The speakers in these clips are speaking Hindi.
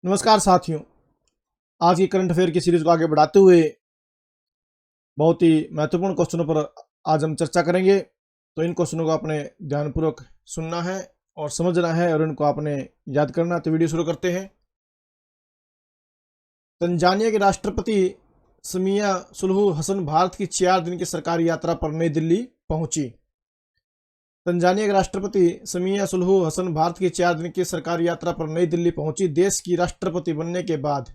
नमस्कार साथियों, आज की करंट अफेयर की सीरीज को आगे बढ़ाते हुए बहुत ही महत्वपूर्ण क्वेश्चनों पर आज हम चर्चा करेंगे। तो इन क्वेश्चनों को आपने ध्यानपूर्वक सुनना है और समझना है और इनको आपने याद करना है। तो वीडियो शुरू करते हैं। तंजानिया के राष्ट्रपति समिया सुलुहु हसन भारत की 4 दिन की सरकारी यात्रा पर नई दिल्ली पहुंची। तंजानिया के राष्ट्रपति समिया सुलुहु हसन भारत की 4 दिन की सरकारी यात्रा पर नई दिल्ली पहुंची। देश की राष्ट्रपति बनने के बाद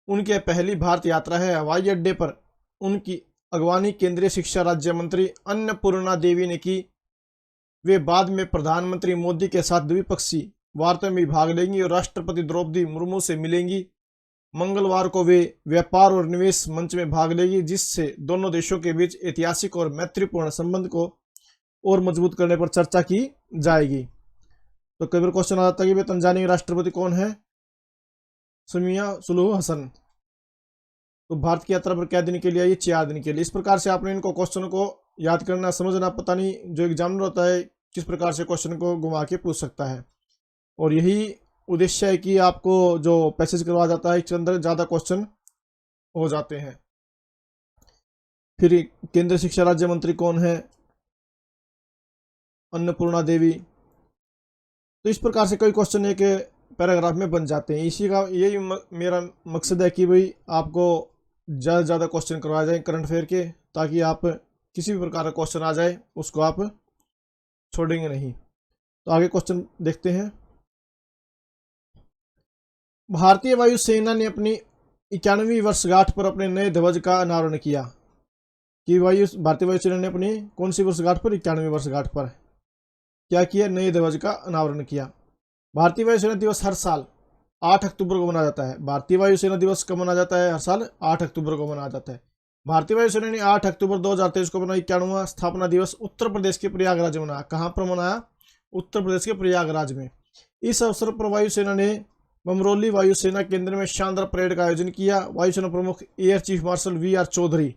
उनकी पहली भारत यात्रा है। हवाई अड्डे पर उनकी अगवानी केंद्रीय शिक्षा राज्य मंत्री अन्नपूर्णा देवी ने की। वे बाद में प्रधानमंत्री मोदी के साथ द्विपक्षीय वार्ता में भाग लेंगी और राष्ट्रपति द्रौपदी मुर्मू से मिलेंगी। मंगलवार को वे व्यापार और निवेश मंच में भाग लेंगी, जिससे दोनों देशों के बीच ऐतिहासिक और मैत्रीपूर्ण संबंध को और मजबूत करने पर चर्चा की जाएगी। तो कई बार क्वेश्चन आ जाता है कि वे तंजानिया के राष्ट्रपति कौन है? समिया सुलुहु हसन। तो भारत की यात्रा पर क्या दिन के लिए? ये 4 दिन के लिए। इस प्रकार से आपने इनको क्वेश्चन को याद करना, समझना। पता नहीं जो एग्जामिनर होता है किस प्रकार से क्वेश्चन को घुमा के पूछ सकता है, और यही उद्देश्य है कि आपको जो पैसेज करवाया जाता है इसके अंदर ज़्यादा क्वेश्चन हो जाते हैं। फिर केंद्रीय शिक्षा राज्य मंत्री कौन है? अन्नपूर्णा देवी। तो इस प्रकार से कई क्वेश्चन एक पैराग्राफ में बन जाते हैं। इसी का यही मेरा मकसद है कि भाई आपको ज़्यादा से ज़्यादा क्वेश्चन करवाए जाए करंट अफेयर के, ताकि आप किसी भी प्रकार का क्वेश्चन आ जाए उसको आप छोड़ेंगे नहीं। तो आगे क्वेश्चन देखते हैं। भारतीय वायुसेना ने अपनी 91वीं वर्षगांठ पर अपने नए ध्वज का अनावरण किया। कि भारतीय वायुसेना ने अपनी कौन सी वर्षगांठ पर? 91वीं वर्षगांठ पर क्या किया? नए ध्वज का अनावरण किया। भारतीय वायुसेना दिवस हर साल 8 अक्टूबर को मनाया जाता है। भारतीय वायुसेना दिवस कब मनाया जाता है? हर साल 8 अक्टूबर को मनाया जाता है। भारतीय वायुसेना ने 8 अक्टूबर 2023 को मनाया 91वां स्थापना दिवस उत्तर प्रदेश के प्रयागराज में मनाया। कहाँ पर मनाया? उत्तर प्रदेश के प्रयागराज में। इस अवसर पर वायुसेना ने बमरोली वायुसेना केंद्र में शानदार परेड का आयोजन किया। वायुसेना प्रमुख air chief marshal V R. Chaudhari.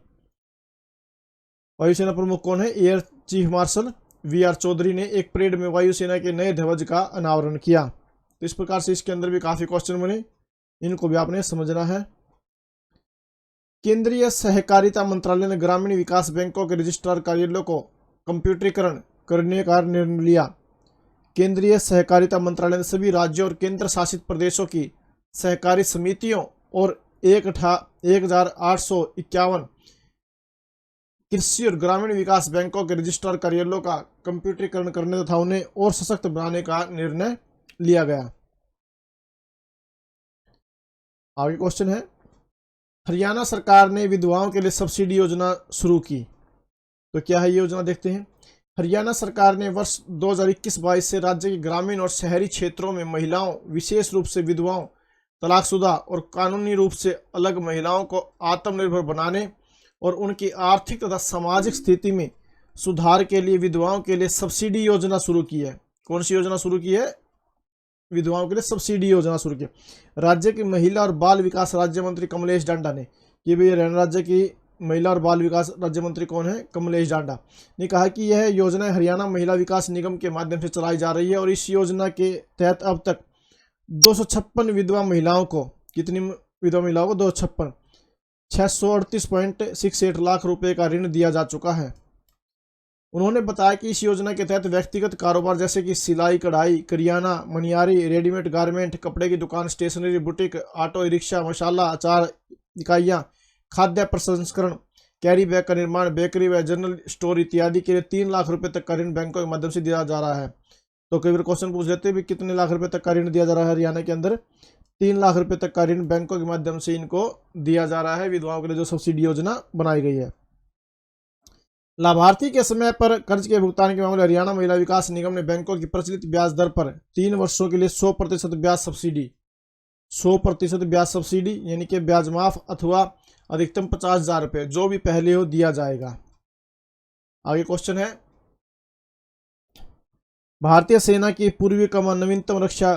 वायुसेना प्रमुख कौन है? Air chief marshal V R. Chaudhari ने एक परेड में वायुसेना के नए ध्वज का अनावरण किया। तो इस प्रकार से इसके अंदर भी काफी क्वेश्चन बने, इनको भी आपने समझना है। केंद्रीय सहकारिता मंत्रालय ने ग्रामीण विकास बैंकों के रजिस्ट्रार कार्यालयों को कंप्यूटरीकरण करने का निर्णय लिया। केंद्रीय सहकारिता मंत्रालय ने सभी राज्यों और केंद्र शासित प्रदेशों की सहकारी समितियों और 1851 कृषि और ग्रामीण विकास बैंकों के रजिस्ट्रार कार्यालयों का कंप्यूटरीकरण करने तथा उन्हें और सशक्त बनाने का निर्णय लिया गया। आगे क्वेश्चन है, हरियाणा सरकार ने विधवाओं के लिए सब्सिडी योजना शुरू की। तो क्या है ये योजना? देखते हैं। हरियाणा सरकार ने वर्ष 2021-22 से राज्य के ग्रामीण और शहरी क्षेत्रों में महिलाओं, विशेष रूप से विधवाओं, तलाकशुदा और कानूनी रूप से अलग महिलाओं को आत्मनिर्भर बनाने और उनकी आर्थिक तथा सामाजिक स्थिति में सुधार के लिए विधवाओं के लिए सब्सिडी योजना शुरू की है। कौन सी योजना शुरू की है? विधवाओं के लिए सब्सिडी योजना शुरू की। राज्य की महिला और बाल विकास राज्य मंत्री कमलेश डांडा ने, कि भाई हरियाणा राज्य की महिला और बाल विकास राज्य मंत्री कौन है? कमलेश डांडा ने कहा कि यह योजना हरियाणा महिला विकास निगम के माध्यम से चलाई जा रही है और इस योजना के तहत अब तक 256 विधवा महिलाओं को, कितनी विधवा महिलाओं को? 256, 638.68 लाख रुपए का ऋण दिया जा चुका है। उन्होंने बताया कि इस योजना के तहत व्यक्तिगत कारोबार जैसे कि सिलाई, कढ़ाई, करियाना, मनियारी, रेडीमेड गारमेंट, कपड़े की दुकान, स्टेशनरी, बुटीक, ऑटो रिक्शा, मसाला, अचार इकाइयां, खाद्य प्रसंस्करण, कैरी बैग का निर्माण, बेकरी व जनरल स्टोर इत्यादि के लिए 3 लाख रुपए तक का ऋण बैंकों के माध्यम से दिया जा रहा है। तो कई बार क्वेश्चन पूछ लेते हैं कितने लाख रुपए तक का ऋण दिया जा रहा है हरियाणा के अंदर? 3 लाख रुपए तक का ऋण बैंकों के माध्यम से इनको दिया जा रहा है, विधवाओं के लिए जो सब्सिडी योजना बनाई गई है। लाभार्थी के समय पर कर्ज के भुगतान के मामले हरियाणा महिला विकास निगम ने बैंकों की प्रचलित ब्याज दर पर 3 वर्षों के लिए 100% ब्याज सब्सिडी, 100% ब्याज सब्सिडी यानी कि ब्याज माफ अथवा अधिकतम 50,000 रुपये जो भी पहले हो दिया जाएगा। आगे क्वेश्चन है, भारतीय सेना की पूर्वी कमान नवीनतम रक्षा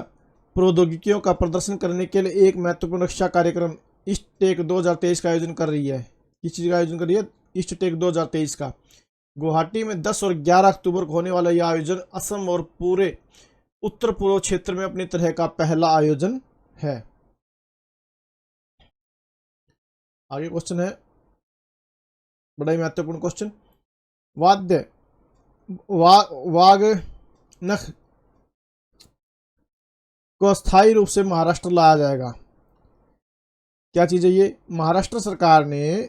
प्रौद्योगिकियों का प्रदर्शन करने के लिए एक महत्वपूर्ण रक्षा कार्यक्रम ईस्टटेक 2023 का आयोजन कर रही है। किस चीज का आयोजन कर रही है? ईस्टटेक 2023 का। गुवाहाटी में 10 और 11 अक्टूबर को होने वाला यह आयोजन असम और पूरे उत्तर पूर्व क्षेत्र में अपनी तरह का पहला आयोजन है। आगे क्वेश्चन है, बड़ा ही महत्वपूर्ण क्वेश्चन। वाद्य वाग नख को स्थायी रूप से महाराष्ट्र लाया जाएगा। क्या चीज है ये? महाराष्ट्र सरकार ने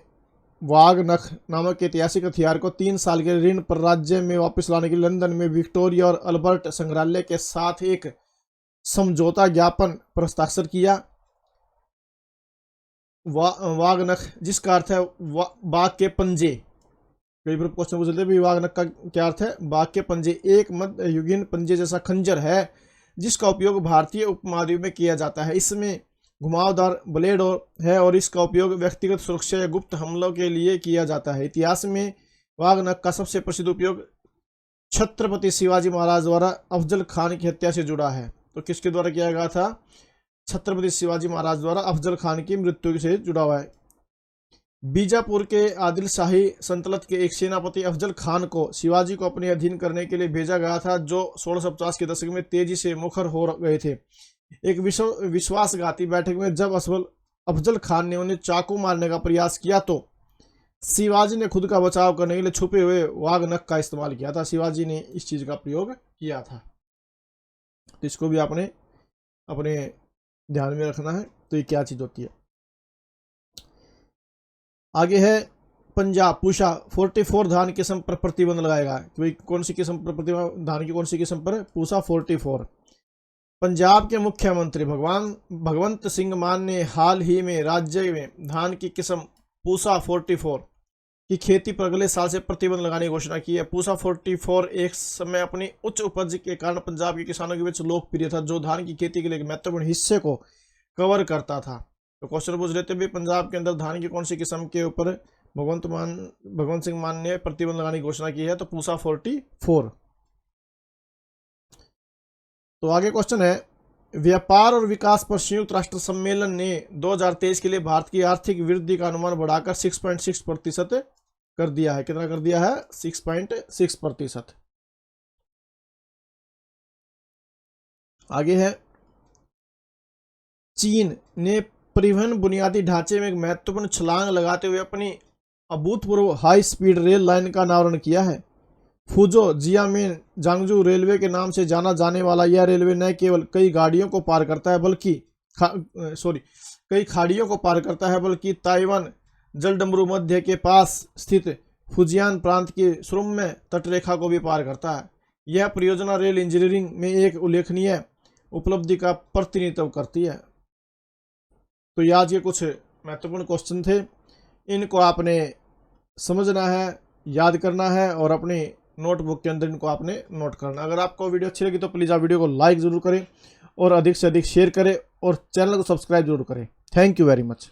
वाघ नख नामक ऐतिहासिक हथियार को 3 साल के ऋण पर राज्य में वापस लाने के लिए लंदन में विक्टोरिया और अल्बर्ट संग्रहालय के साथ एक समझौता ज्ञापन पर हस्ताक्षर किया। वाघ नख जिसका अर्थ है बाघ के पंजे, कई बार क्वेश्चन पूछते हैं वाघ नख का क्या अर्थ है? बाघ के पंजे एक मध्ययुगीन पंजे जैसा खंजर है जिसका उपयोग भारतीय उपमहाद्वीप में किया जाता है। इसमें घुमावदार ब्लेड है और इसका उपयोग व्यक्तिगत सुरक्षा या गुप्त हमलों के लिए किया जाता है। इतिहास में वाघ नख का सबसे प्रसिद्ध उपयोग छत्रपति शिवाजी महाराज द्वारा अफजल खान की हत्या से जुड़ा है। तो किसके द्वारा किया गया था? छत्रपति शिवाजी महाराज द्वारा अफजल खान की मृत्यु से जुड़ा हुआ है। बीजापुर के आदिल शाही सल्तनत के एक सेनापति अफजल खान को शिवाजी को अपने अधीन करने के लिए भेजा गया था, जो 1650 के दशक में तेजी से मुखर हो गए थे। एक विश्वासघाती बैठक में जब अफजल खान ने उन्हें चाकू मारने का प्रयास किया तो शिवाजी ने खुद का बचाव करने के लिए छुपे हुए वाघ नख का इस्तेमाल किया था। शिवाजी ने इस चीज का प्रयोग किया था, तो इसको भी आपने अपने ध्यान में रखना है। तो ये क्या चीज होती है? आगे है पंजाब पूषा 44 धान किस्म पर प्रतिबंध लगाएगा। कौन सी किस्म पर प्रतिबंध? धान की कौन सी किस्म पर? पूषा 44। पंजाब के मुख्यमंत्री भगवंत सिंह मान ने हाल ही में राज्य में धान की किस्म पूषा 44 की खेती पर अगले साल से प्रतिबंध लगाने की घोषणा की है। पूषा 44 एक समय अपनी उच्च उपज के कारण पंजाब के किसानों के बीच लोकप्रिय था, जो धान की खेती के लिए एक महत्वपूर्ण हिस्से को कवर करता था। तो क्वेश्चन पूछ लेते भी पंजाब के अंदर धान की कौन सी किस्म के ऊपर भगवंत सिंह मान ने प्रतिबंध लगाने की घोषणा की है? तो पूषा 44। तो आगे क्वेश्चन है, व्यापार और विकास पर संयुक्त राष्ट्र सम्मेलन ने 2023 के लिए भारत की आर्थिक वृद्धि का अनुमान बढ़ाकर 6.6% कर दिया है। कितना कर दिया है? 6.6%। आगे है, चीन ने परिवहन बुनियादी ढांचे में एक महत्वपूर्ण छलांग लगाते हुए अपनी अभूतपूर्व हाई स्पीड रेल लाइन का अनावरण किया है। फुजो जियामिन जांगजू रेलवे के नाम से जाना जाने वाला यह रेलवे न केवल कई खाड़ियों को पार करता है बल्कि ताइवान जलडमरू मध्य के पास स्थित फुजियान प्रांत की सुरम्य तटरेखा को भी पार करता है। यह परियोजना रेल इंजीनियरिंग में एक उल्लेखनीय उपलब्धि का प्रतिनिधित्व करती है। तो ये आज के कुछ महत्वपूर्ण क्वेश्चन थे, इनको आपने समझना है, याद करना है और अपनी नोटबुक के अंदर इनको आपने नोट करना। अगर आपको वीडियो अच्छी लगी तो प्लीज़ आप वीडियो को लाइक ज़रूर करें और अधिक से अधिक शेयर करें और चैनल को सब्सक्राइब जरूर करें। Thank you very much.